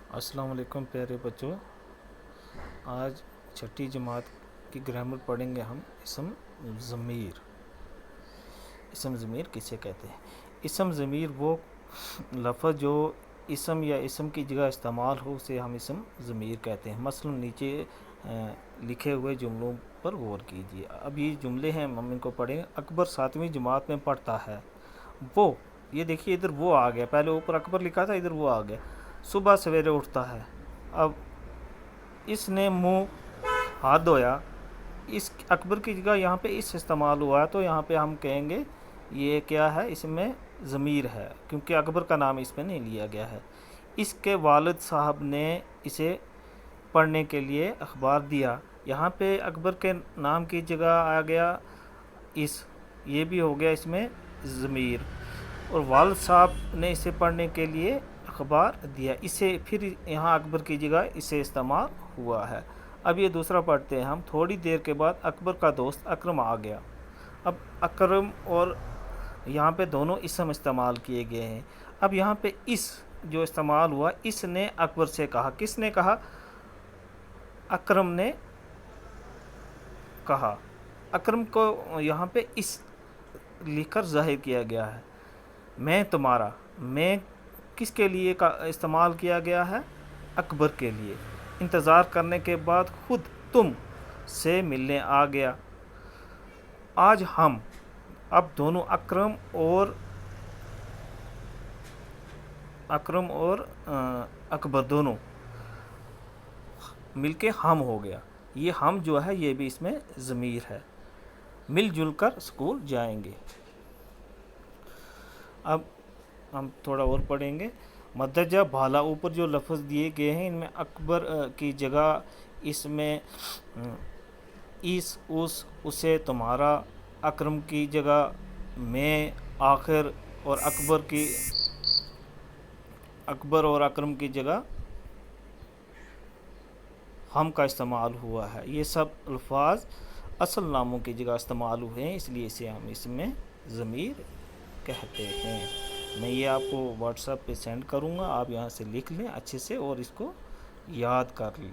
अस्सलाम वालेकुम प्यारे बच्चों। आज छठी जमात की ग्रामर पढ़ेंगे हम। ज़मीर। इसम ज़मीर किसे कहते हैं? इसम ज़मीर वो लफ्ज़ जो इसम या इसम की जगह इस्तेमाल हो उसे हम इसम ज़मीर कहते हैं। मसलन नीचे लिखे हुए जुमलों पर गौर कीजिए। अब ये जुमले हैं, हम इनको पढ़ेंगे। अकबर 7वीं जमात में पढ़ता है। वो, ये देखिए इधर वो आ गया, पहले ऊपर अकबर लिखा था, इधर वो आ गया। सुबह सवेरे उठता है। अब इसने मुंह हाथ धोया, इस अकबर की जगह यहाँ पे इस इस्तेमाल हुआ है, तो यहाँ पे हम कहेंगे ये क्या है, इसमें ज़मीर है, क्योंकि अकबर का नाम इसमें नहीं लिया गया है। इसके वालिद साहब ने इसे पढ़ने के लिए अखबार दिया। यहाँ पे अकबर के नाम की जगह आ गया ये भी हो गया इसमें ज़मीर। और वालिद साहब ने इसे पढ़ने के लिए अखबार दिया, इसे फिर यहाँ अकबर की जगह इसे इस्तेमाल हुआ है। अब ये दूसरा पढ़ते हैं हम। थोड़ी देर के बाद अकबर का दोस्त अकरम आ गया। अब अकरम और यहाँ पे दोनों इसम इस्तेमाल किए गए हैं। अब यहाँ पे इस जो इस्तेमाल हुआ, इसने अकबर से कहा। किसने कहा? अकरम ने कहा। अकरम को यहाँ पे इस लिखकर ज़ाहिर किया गया है। मैं तुम्हारा, मैं किसके लिए का इस्तेमाल किया गया है? अकबर के लिए। इंतज़ार करने के बाद खुद तुम से मिलने आ गया। आज हम, अब दोनों अकरम और अकबर दोनों मिलके हम हो गया। ये हम जो है ये भी इसमें ज़मीर है। मिलजुल कर स्कूल जाएंगे। अब हम थोड़ा और पढ़ेंगे। मदरजा भाला, ऊपर जो लफ्ज़ दिए गए हैं इनमें अकबर की जगह इसमें इस, उस, उसे, तुम्हारा, अकरम की जगह मैं, आखिर, और अकबर और अकरम की जगह हम का इस्तेमाल हुआ है। ये सब अल्फाज असल नामों की जगह इस्तेमाल हुए हैं, इसलिए इसे हम इसमें ज़मीर कहते हैं। मैं ये आपको व्हाट्सएप पे सेंड करूँगा, आप यहाँ से लिख लें अच्छे से और इसको याद कर लें।